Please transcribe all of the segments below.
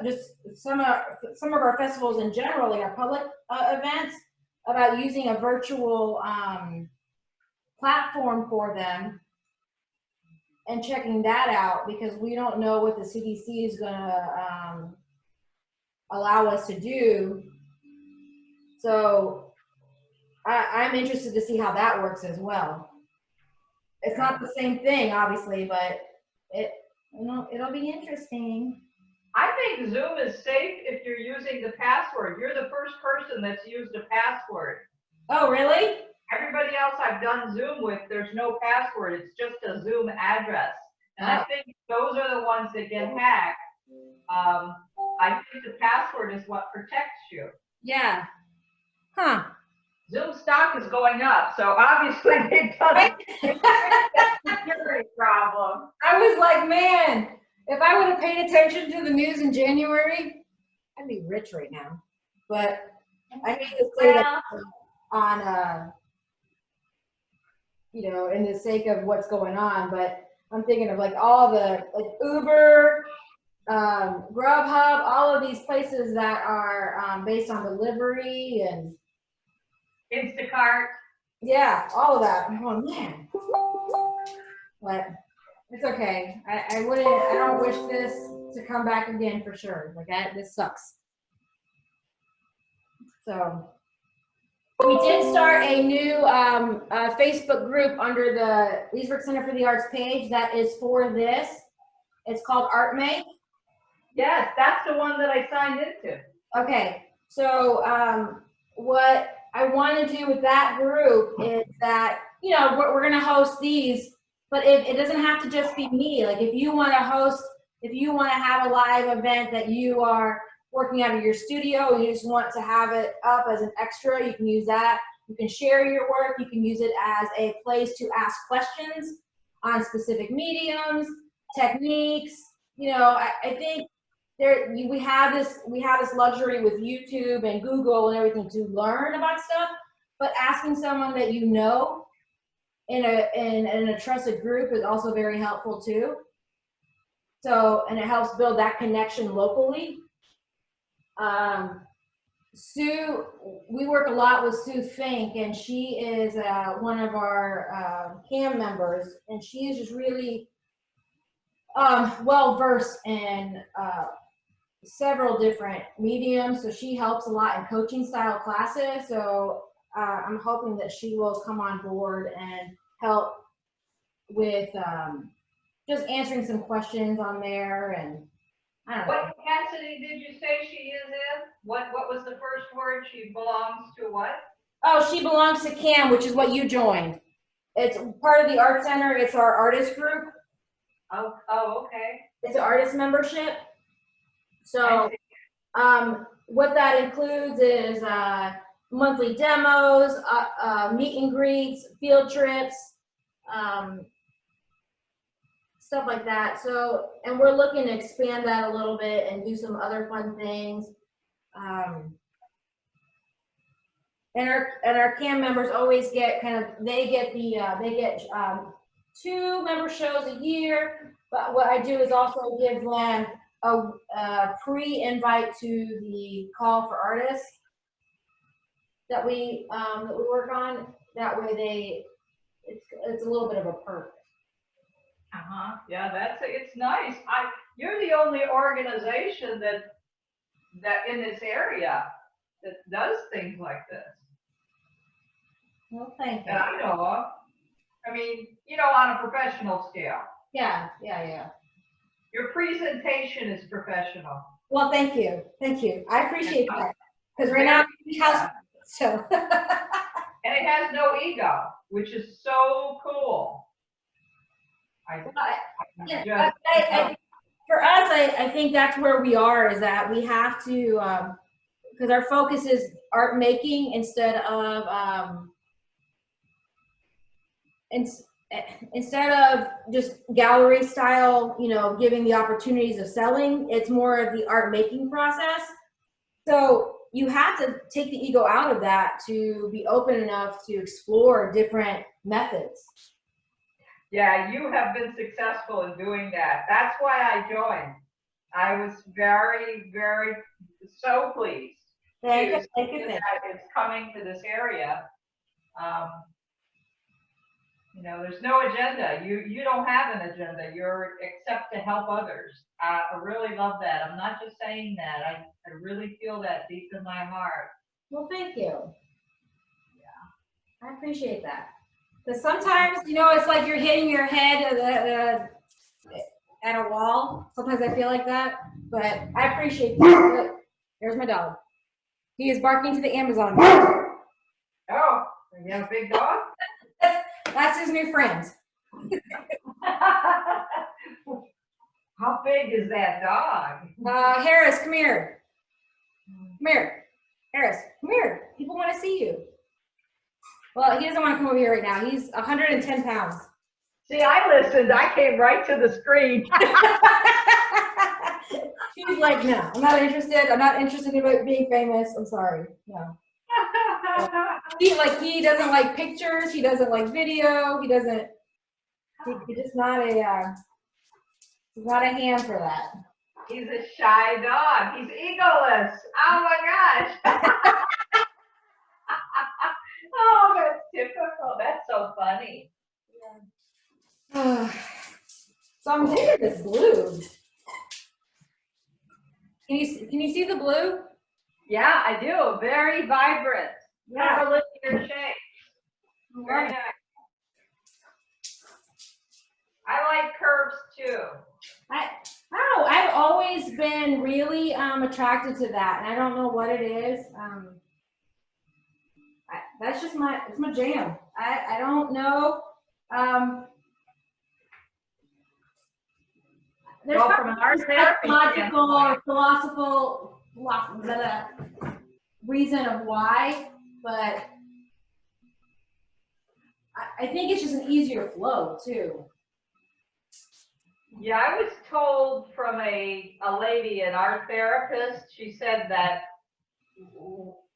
just some of our festivals in general, like our public events, about using a virtual platform for them and checking that out, because we don't know what the CDC is going to allow us to do. So I'm interested to see how that works as well. It's not the same thing, obviously, but it'll be interesting. I think Zoom is safe if you're using the password. You're the first person that's used a password. Oh, really? Everybody else I've done Zoom with, there's no password. It's just a Zoom address. And I think those are the ones that get hacked. I think the password is what protects you. Yeah. Huh. Zoom stock is going up, so obviously it doesn't fix that security problem. I was like, man, if I would have paid attention to the news in January, I'd be rich right now. But I hate to say that on, in the sake of what's going on, but I'm thinking of like all the, like Uber, Grubhub, all of these places that are based on delivery and Instacart. Yeah, all of that. I'm going, man. But it's okay. I don't wish this to come back again for sure. Like this sucks. So we did start a new Facebook group under the Leesburg Center for the Arts page that is for this. It's called Arrachme. Yes, that's the one that I signed into. Okay, so what I want to do with that group is that, we're going to host these, but it doesn't have to just be me. Like if you want to host, if you want to have a live event that you are working out of your studio and you just want to have it up as an extra, you can use that. You can share your work. You can use it as a place to ask questions on specific mediums, techniques. I think we have this luxury with YouTube and Google and everything to learn about stuff, but asking someone that you know in a trusted group is also very helpful too. So, and it helps build that connection locally. Sue, we work a lot with Sue Fink, and she is one of our CAM members, and she is just really well versed in several different mediums. So she helps a lot in coaching style classes. So I'm hoping that she will come on board and help with just answering some questions on there. And I don't know. What capacity did you say she is in? What was the first word? She belongs to what? Oh, she belongs to CAM, which is what you joined. It's part of the Art Center. It's our artist group. Oh, okay. It's an artist membership. So what that includes is monthly demos, meet and greets, field trips, stuff like that. So, and we're looking to expand that a little bit and do some other fun things. And our CAM members always get they get 2 member shows a year. But what I do is also give them a pre-invite to the call for artists that we work on. That way it's a little bit of a perk. Yeah, it's nice. You're the only organization that in this area that does things like this. Well, thank you. That I know of. I mean, on a professional scale. Yeah. Your presentation is professional. Well, thank you. I appreciate that, because right now house so. And it has no ego, which is so cool. For us, I think that's where we are, is that we have to, because our focus is art making instead of just gallery style, giving the opportunities of selling. It's more of the art making process. So you have to take the ego out of that to be open enough to explore different methods. Yeah, you have been successful in doing that. That's why I joined. I was very, very so pleased Thank you, to thank you, see thank that it's coming to this area. You know, there's no agenda. You don't have an agenda. You're except to help others. I really love that. I'm not just saying that. I really feel that deep in my heart. Well, thank you. Yeah, I appreciate that. Because sometimes, you know, it's like you're hitting your head at a wall. Sometimes I feel like that, but I appreciate that. Look, there's my dog. He is barking to the Amazon. Oh, you have a big dog? That's his new friend. How big is that dog? Harris, come here. Come here. Harris, come here. People want to see you. Well, he doesn't want to come over here right now. He's 110 pounds. See, I listened. I came right to the screen. She's like, no, I'm not interested. I'm not interested in being famous. I'm sorry. No. He doesn't like pictures. He doesn't like video. He doesn't. He's just not a. He's not a hand for that. He's a shy dog. He's egoless. Oh my gosh. Oh, that's typical. That's so funny. Yeah. So I'm digging this blue. Can you see the blue? Yeah, I do. Very vibrant. Yeah. Curvilinear shape. Very nice. I like curves too. I don't know. I've always been really attracted to that, and I don't know what it is. That's just it's my jam. I don't know. There's Well, from an art therapy logical or philosophical reason of why, but I think it's just an easier flow too. Yeah, I was told from a lady, an art therapist, she said that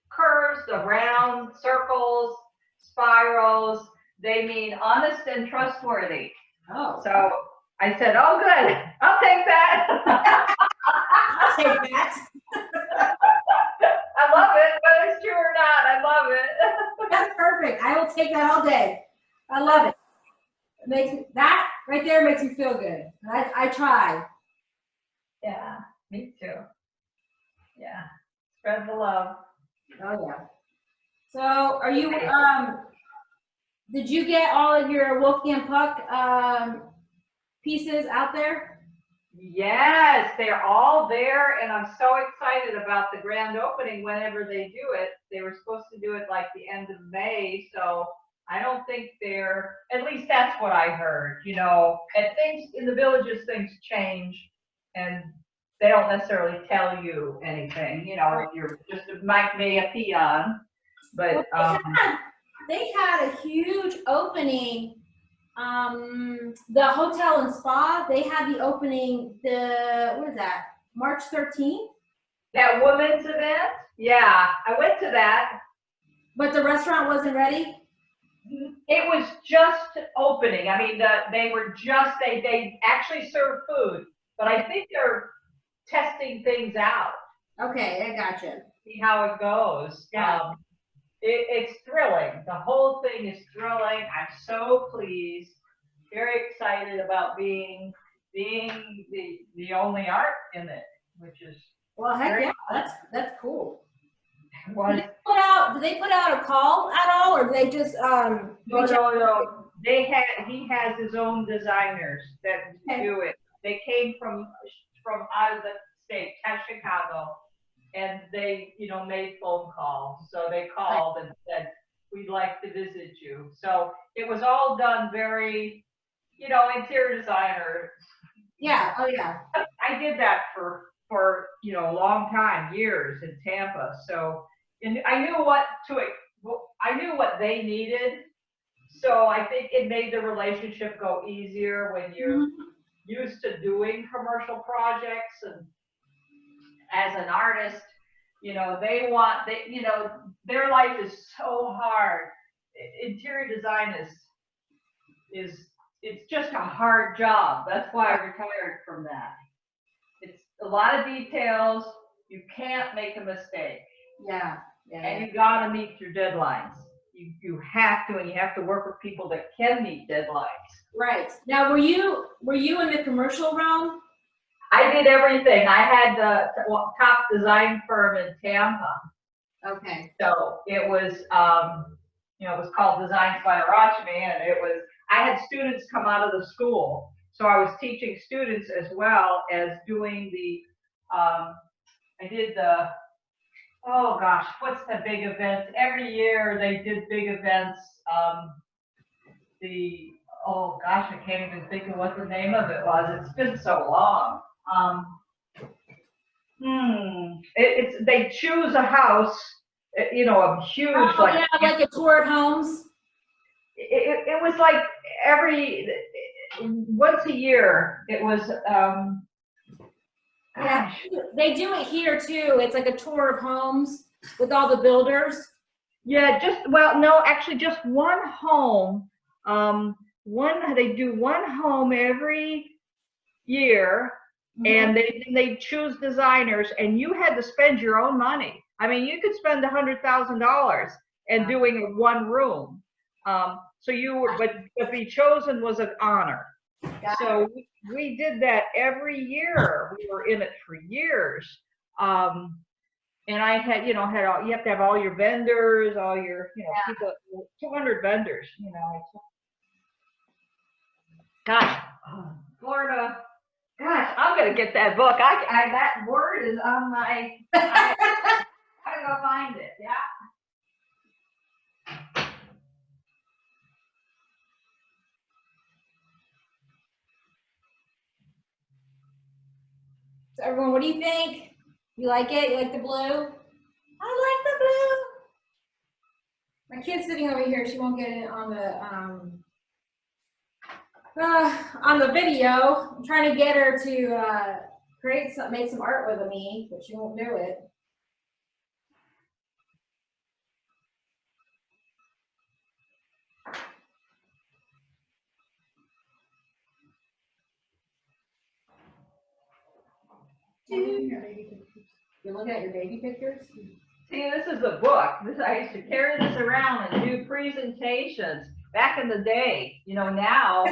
curves, the round circles, spirals, they mean honest and trustworthy. Oh. So I said, oh, good. I'll take that. I'll take that. I love it, whether it's true or not. I love it. That's perfect. I will take that all day. I love it. That right there makes me feel good. I try. Yeah, me too. Yeah, spread the love. Oh yeah. So, are you? Did you get all of your Wolfgang Puck pieces out there? Yes, they're all there, and I'm so excited about the grand opening whenever they do it. They were supposed to do it like the end of May, so I don't think they're, at least that's what I heard, you know, and things in the villages, things change, and they don't necessarily tell you anything, you know, you're just a peon, but they had a huge opening. The hotel and spa, they had the opening, what is that, March 13th? That women's event? Yeah, I went to that. But the restaurant wasn't ready? It was just opening. I mean, they actually serve food, but I think they're testing things out. Okay, I gotcha. See how it goes. Yeah. It's thrilling. The whole thing is thrilling. I'm so pleased. Very excited about being the only art in it, which is well, heck yeah, that's cool. Was, did they put out a call at all, or did they just no. He has his own designers that do it. They came from out of the state, Chicago, and they, you know, made phone calls. So they called and said, we'd like to visit you. So it was all done very, you know, interior designer. Yeah, oh yeah. I did that for you know, a long time, years in Tampa. So, and I knew what they needed. So I think it made the relationship go easier when you're used to doing commercial projects, and as an artist, you know, you know, their life is so hard. Interior design it's just a hard job. That's why I retired from that. a lot of details. You can't make a mistake. Yeah. And you gotta meet your deadlines. You have to, and you have to work with people that can meet deadlines. Right. Now, were you in the commercial realm? I did everything. I had the top design firm in Tampa. Okay. So it was, it was called Designs by Arrachme, and I had students come out of the school. So I was teaching students as well as doing I did oh gosh, what's the big event? Every year they did big events. Oh gosh, I can't even think of what the name of it was. It's been so long. They choose a house, a huge, like a tour of homes. It was like once a year. It was. Yeah, they do it here too. It's like a tour of homes with all the builders. Yeah, actually just one home. They do one home every year, and they choose designers, and you had to spend your own money. I mean, you could spend $100,000 and doing one room. So you were, but to be chosen was an honor. So we did that every year. We were in it for years. And I had, you have to have all your vendors, all your, people, 200 vendors, Gosh, Florida. Gosh, I'm gonna get that book. That word is on my. I gotta go find it. Yeah. So everyone, what do you think? You like it? You like the blue? I like the blue. My kid's sitting over here. She won't get it on the video. I'm trying to get her to make some art with me, but she won't do it. You're looking at your baby pictures? See, this is a book. I used to carry this around and do presentations back in the day. Now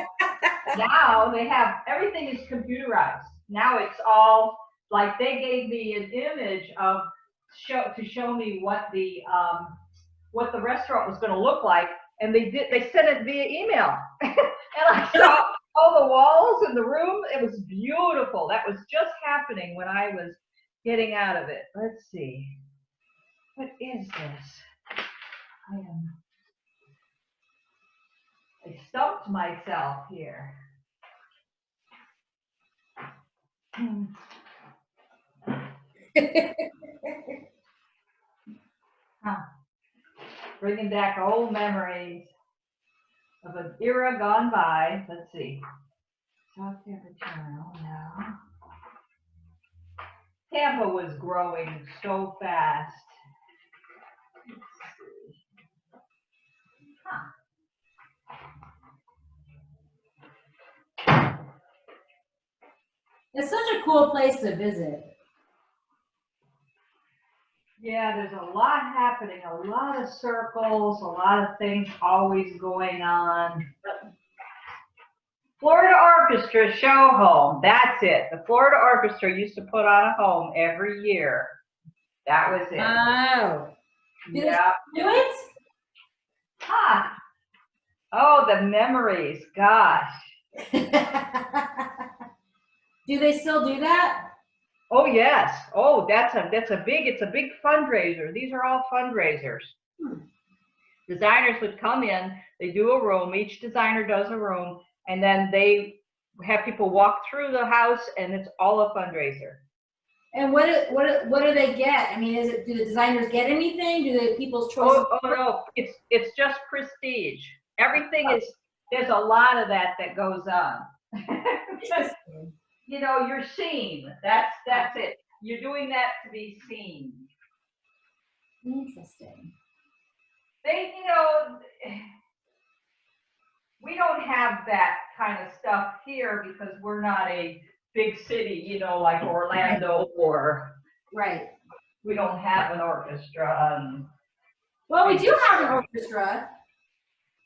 they have, everything is computerized. Now it's all like they gave me an image to show me what the restaurant was going to look like, and they sent it via email. And I saw all the walls in the room. It was beautiful. That was just happening when I was getting out of it. Let's see. What is this? I stumped myself here. Bringing back old memories of an era gone by. Let's see. South Tampa Channel now. Tampa was growing so fast. It's such a cool place to visit. Yeah, there's a lot happening, a lot of circles, a lot of things always going on. Florida Orchestra show home. That's it. The Florida Orchestra used to put on a home every year. That was it. Oh. Yeah. Do it? Huh. Oh, the memories. Gosh. Do they still do that? Oh yes. Oh, it's a big fundraiser. These are all fundraisers. Designers would come in, they do a room, each designer does a room, and then they have people walk through the house, and it's all a fundraiser. And what do they get? I mean, do the designers get anything? Do the people's choice? Oh no, it's just prestige. Everything is, there's a lot of that goes on. You're seen. That's it. You're doing that to be seen. Interesting. We don't have that kind of stuff here because we're not a big city, you know, like Orlando, or Right. we don't have an orchestra. And Well, we do have an orchestra.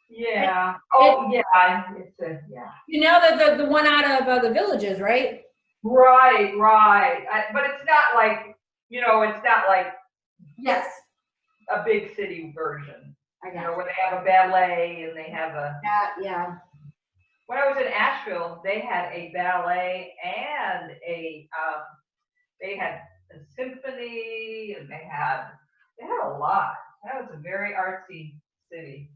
yeah. Oh, yeah. It's a, yeah. You know the one out of the Villages, right? Right, right. But it's not like, you know, it's not like Yes. a big city version. I You got know, it. where they have a ballet and they have a. Yeah. When I was in Asheville, they had a ballet and they had a symphony, and they had a lot. That was a very artsy city.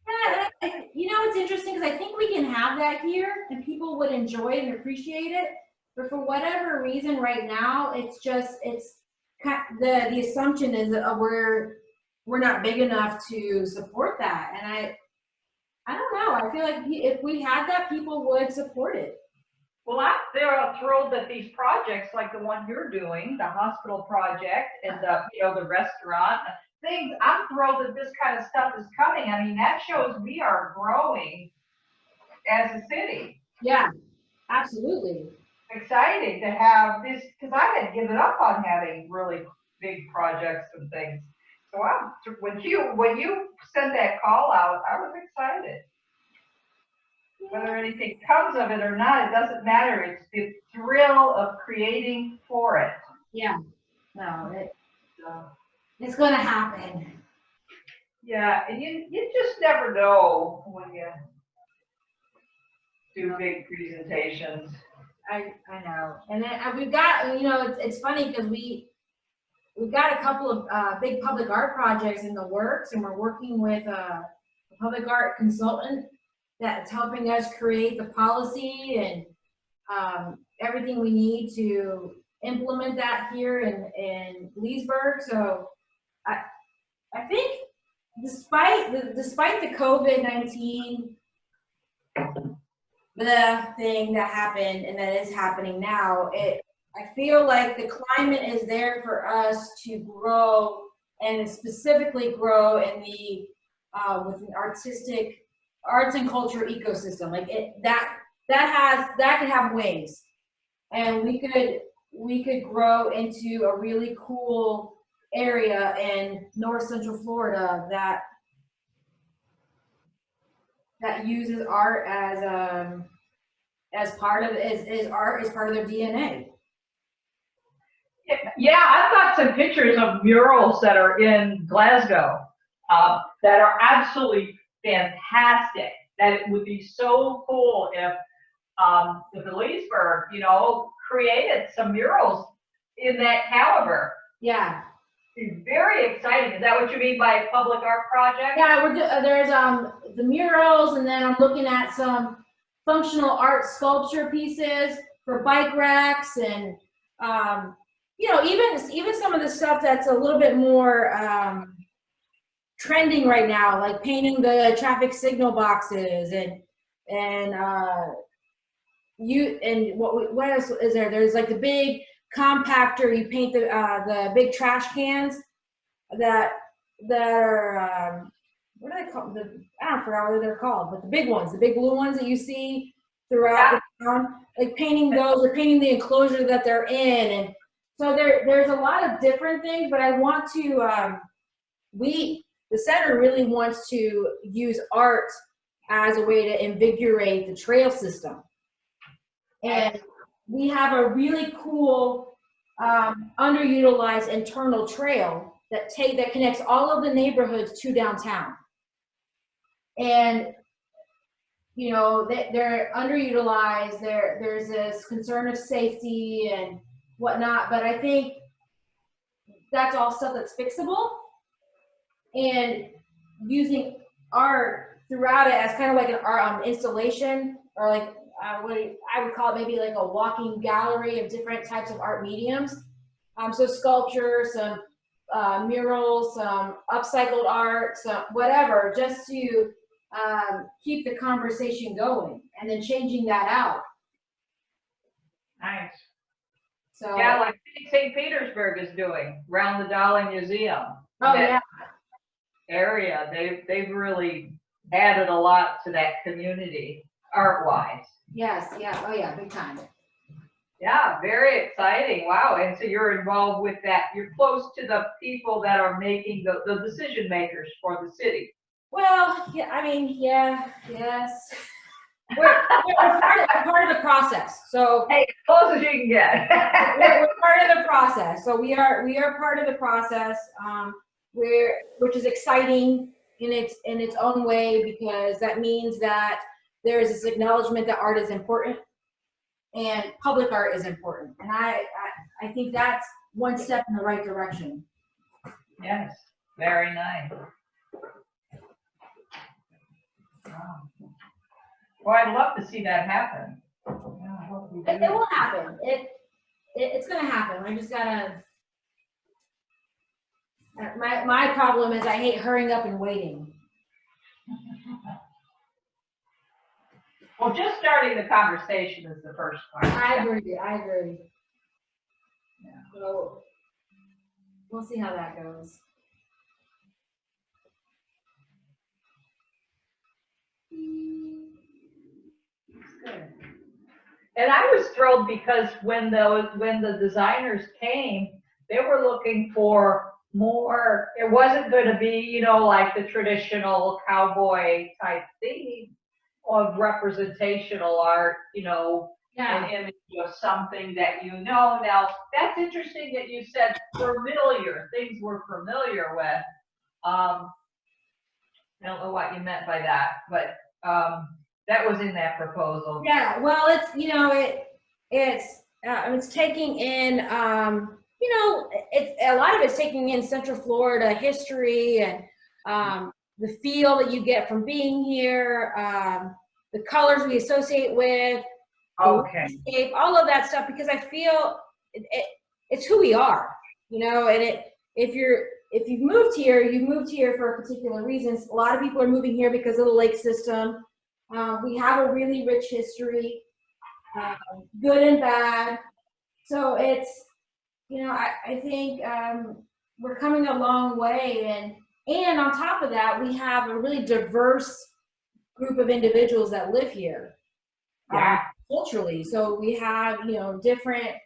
Yeah, you know, it's interesting because I think we can have that here and people would enjoy it and appreciate it. But for whatever reason, right now, it's the assumption is that we're not big enough to support that, and I don't know. I feel like if we had that, people would support it. Well, they're thrilled that these projects, like the one you're doing, the hospital project, and the restaurant things. I'm thrilled that this kind of stuff is coming. I mean, that shows we are growing as a city. Yeah, absolutely. Exciting to have this, because I had given up on having really big projects and things. So when you sent that call out, I was excited. Whether anything comes of it or not, it doesn't matter. It's the thrill of creating for it. Yeah. No, it's going to happen. Yeah, and you just never know when you do big presentations. I know. And then we've got, you know, it's funny because we've got a couple of big public art projects in the works, and we're working with a public art consultant that's helping us create the policy and everything we need to implement that here in Leesburg. So I think despite the COVID-19 the thing that happened and that is happening now, I feel like the climate is there for us to grow, and specifically grow in the with an arts and culture ecosystem. Like that can have wings, and we could grow into a really cool area in North Central Florida that uses art as part of art is part of their DNA. Yeah, I've got some pictures of murals that are in Glasgow that are absolutely fantastic. That it would be so cool if the Leesburg, you know, created some murals in that caliber. Yeah. It's very exciting. Is that what you mean by public art project? Yeah, there's the murals, and then I'm looking at some functional art sculpture pieces for bike racks, and you know, even some of the stuff that's a little bit more trending right now, like painting the traffic signal boxes, and what else is there? There's like the big compactor. You paint the big trash cans that are what do they call them? I don't forget what they're called, but the big ones, the big blue ones that you see throughout the town, like painting those or painting the enclosure that they're in. And so there's a lot of different things, but I want to the center really wants to use art as a way to invigorate the trail system. And we have a really cool underutilized internal trail that connects all of the neighborhoods to downtown. And you know, they're underutilized. There's this concern of safety and whatnot, but I think that's all stuff that's fixable. And using art throughout it as kind of like an art installation, or like what I would call it, maybe like a walking gallery of different types of art mediums. So sculpture, some murals, some upcycled art, some whatever, just to keep the conversation going, and then changing that out. Nice. So yeah, like St. Petersburg is doing around the Dali Museum. Oh yeah. Area, they've really added a lot to that community art-wise. Yes, yeah, oh yeah, big time. Yeah, very exciting. Wow. And so you're involved with that. You're close to the people that are making the decision makers for the city. Well, yeah, I mean, yeah, yes. We're part of the process. So Hey, as close as you can get. we're part of the process. So we are part of the process, which is exciting in its own way, because that means that there is this acknowledgement that art is important and public art is important. And I think that's one step in the right direction. Yes, very nice. Wow. Well, I'd love to see that happen. Yeah, I hope we do. It will happen. It's going to happen. I just gotta. My problem is I hate hurrying up and waiting. Well, just starting the conversation is the first part. I agree. Yeah. So we'll see how that goes. Good. And I was thrilled because when the designers came, they were looking for more. It wasn't going to be, like the traditional cowboy type theme of representational art, Yeah. an image of something that you know. Now, that's interesting that you said familiar, things we're familiar with. I don't know what you meant by that, but that was in that proposal. Yeah. Well, it's taking in, it's a lot of it's taking in Central Florida history and the feel that you get from being here, the colors we associate with, Okay. landscape, all of that stuff, because I feel it's who we are, and if you've moved here, you've moved here for particular reasons. A lot of people are moving here because of the lake system. We have a really rich history, good and bad. So it's, I think we're coming a long way, and on top of that, we have a really diverse group of individuals that live here. Yeah. Culturally. So we have, different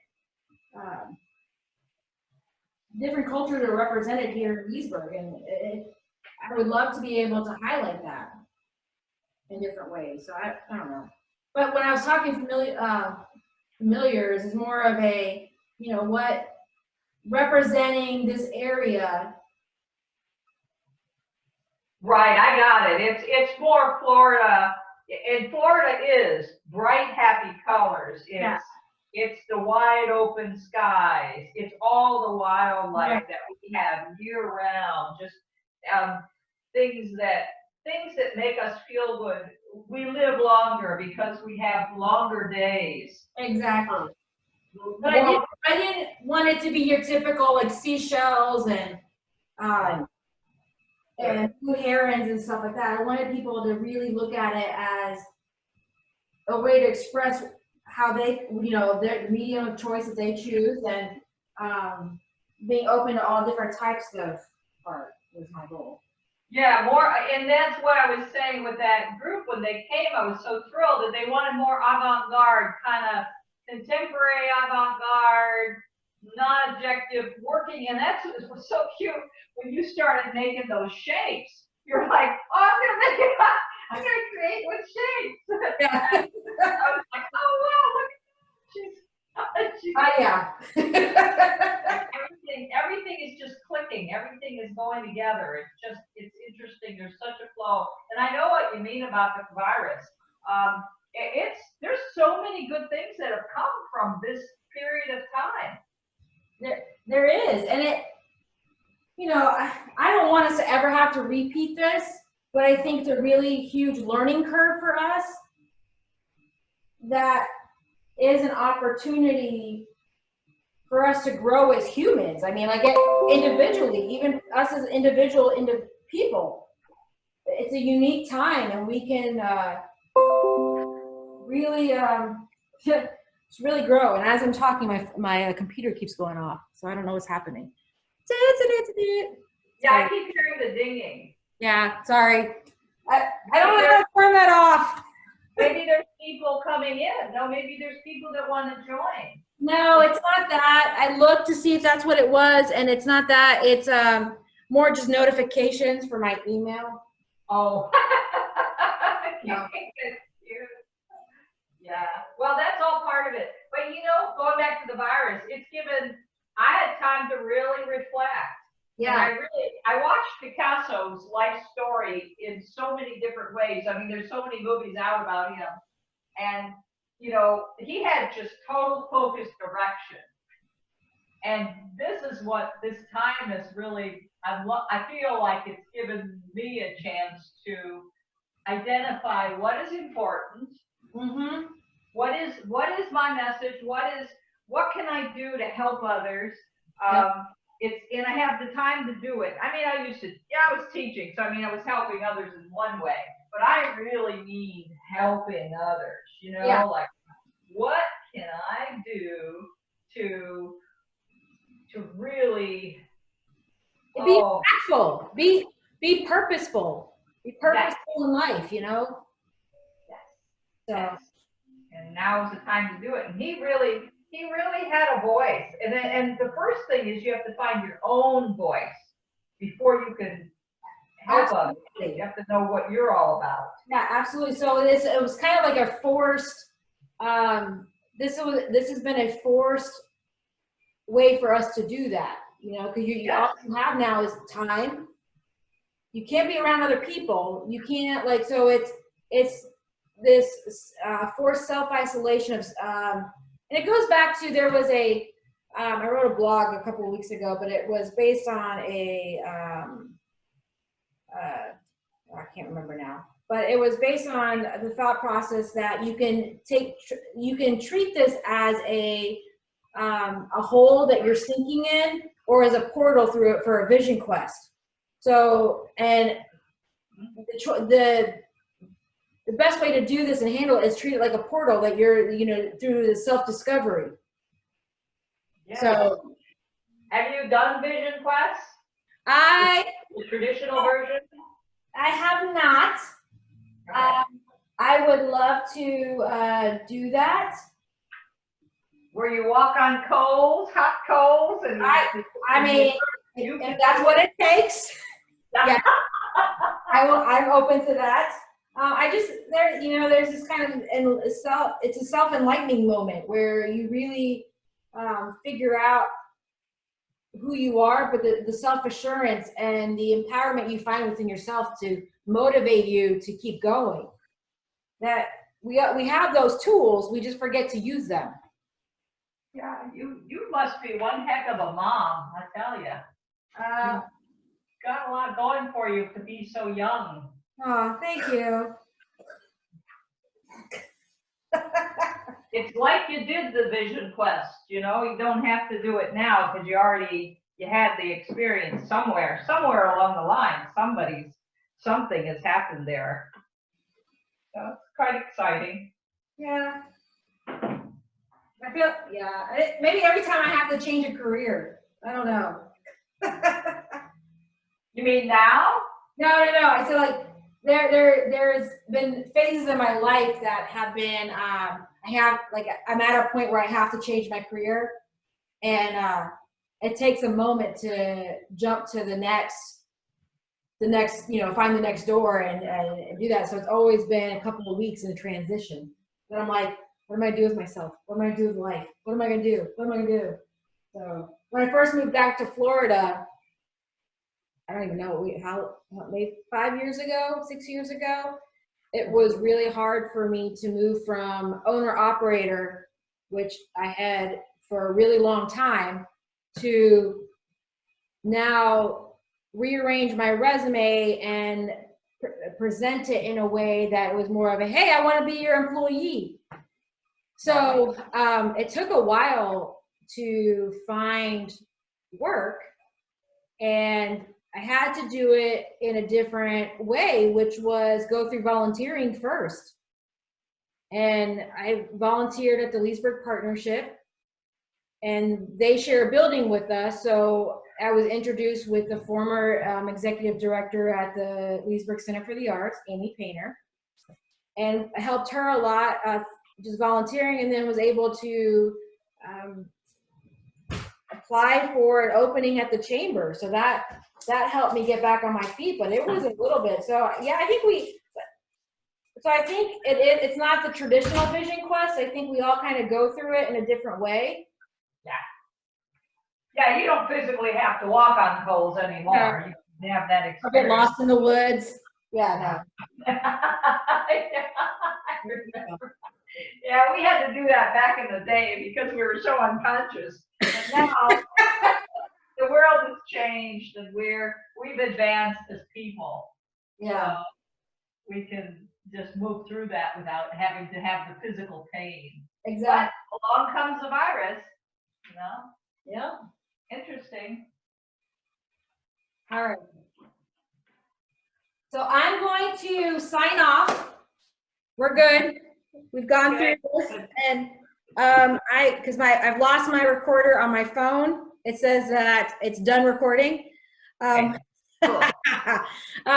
cultures are represented here in Leesburg, and I would love to be able to highlight that in different ways. So I don't know. But when I was talking familiars is more of a, what representing this area. Right, I got it. It's more Florida, and Florida is bright, happy colors. It's the wide open skies. It's all the wildlife Right. that we have year round. Just things that make us feel good. We live longer because we have longer days. Exactly. But I didn't want it to be your typical like seashells and blue herons and stuff like that. I wanted people to really look at it as a way to express how they, their medium of choice that they choose, and being open to all different types of art was my goal. Yeah, more, and that's what I was saying with that group when they came. I was so thrilled that they wanted more avant-garde, kind of contemporary avant-garde, non-objective working, and that's what was so cute when you started making those shapes. You're like, oh, I'm gonna create with shapes. Yeah. I was like, oh wow, look at she's Yeah. everything is just clicking. Everything is going together. It's interesting. There's such a flow, and I know what you mean about the virus. There's so many good things that have come from this period of time. There is, and I don't want us to ever have to repeat this, but I think it's a really huge learning curve for us that is an opportunity for us to grow as humans. I mean, like individually, even us as individual people, it's a unique time, and we can really just really grow. And as I'm talking, my computer keeps going off, so I don't know what's happening. Yeah, I keep hearing the dinging. Yeah, sorry. I don't know how to turn that off. Maybe there's people coming in. No, maybe there's people that want to join. No, it's not that. I looked to see if that's what it was, and it's not that. It's more just notifications for my email. Oh. No. Yeah, well, that's all part of it. But you know, going back to the virus, it's given, I had time to really reflect. And Yeah. I watched Picasso's life story in so many different ways. I mean, there's so many movies out about him. And, you know, he had just total focused direction. And this is what this time has really, I feel like it's given me a chance to identify what is important. Mm-hmm. What is my message? What can I do to help others? Yep. And I have the time to do it. I mean, I was teaching, so I mean, I was helping others in one way, but I really mean helping others. You know, Yeah. like what can I do to really Be impactful. Be purposeful. Be purposeful in life. You know. Yes. So. Yes. And now is the time to do it. And he really had a voice. And the first thing is you have to find your own voice before you can help others. You have to know what you're all about. Yeah, absolutely. So it was kind of like a forced. This has been a forced way for us to do that. You know, because all you have now is time. You can't be around other people. You can't so it's this forced self-isolation of and it goes back to there was I wrote a blog a couple of weeks ago, but it was based on I can't remember now, but it was based on the thought process that you can treat this as a hole that you're sinking in, or as a portal through it for a vision quest. So, and the best way to do this and handle it is treat it like a portal that you're, through the self-discovery. Yes. So, have you done vision quests? The traditional version? I have not. Okay. I would love to do that. Where you walk on coals, hot coals, and I mean, if that's what it takes. Yeah, I'm open to that. There's this kind of it's a self-enlightening moment where you really figure out who you are, but the self-assurance and the empowerment you find within yourself to motivate you to keep going. That we have those tools, we just forget to use them. Yeah, you must be one heck of a mom, I tell you. You've got a lot going for you to be so young. Oh, thank you. It's like you did the vision quest, you don't have to do it now because you had the experience somewhere along the line. Something has happened there. So it's quite exciting. Yeah. I feel, maybe every time I have to change a career. I don't know. You mean now? No. I feel like there's been phases in my life that have been, I'm at a point where I have to change my career, and it takes a moment to jump to the next, find the next door and do that. So it's always been a couple of weeks in transition. But I'm like, what am I going to do with myself? What am I going to do with life? What am I going to do? What am I going to do? So when I first moved back to Florida, I don't even know maybe 5 years ago, 6 years ago, it was really hard for me to move from owner operator, which I had for a really long time, to now rearrange my resume and present it in a way that was more of a, hey, I want to be your employee. So it took a while to find work, and I had to do it in a different way, which was go through volunteering first. And I volunteered at the Leesburg Partnership, and they share a building with us. So I was introduced with the former executive director at the Leesburg Center for the Arts, Amy Painter, and I helped her a lot, just volunteering, and then was able to applied for an opening at the chamber. So that helped me get back on my feet, but it was a little bit. So yeah, I think it's not the traditional vision quest. I think we all kind of go through it in a different way. Yeah, you don't physically have to walk on poles anymore. You have that experience. Or get lost in the woods. Yeah, no. Yeah, we had to do that back in the day because we were so unconscious. But now the world has changed and we've advanced as people. Yeah. So we can just move through that without having to have the physical pain. Exactly. But along comes the virus, you know? Yeah. Interesting. All right. So I'm going to sign off. We're good. We've gone through this, and I've lost my recorder on my phone. It says that it's done recording. Okay. Cool.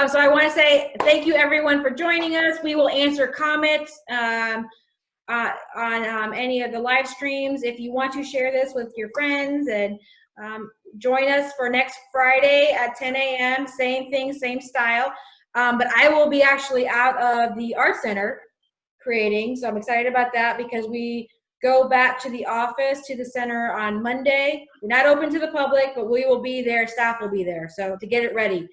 So I want to say thank you everyone for joining us. We will answer comments on any of the live streams. If you want to share this with your friends, and join us for next Friday at 10 a.m. Same thing, same style. But I will be actually out of the art center creating, so I'm excited about that because we go back to the office, to the center on Monday. We're not open to the public, but we will be there, staff will be there, so to get it ready.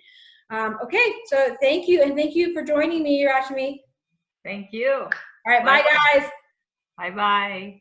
Okay, so thank you, and thank you for joining me, Arrachme. Thank you. All right, bye guys. Bye-bye.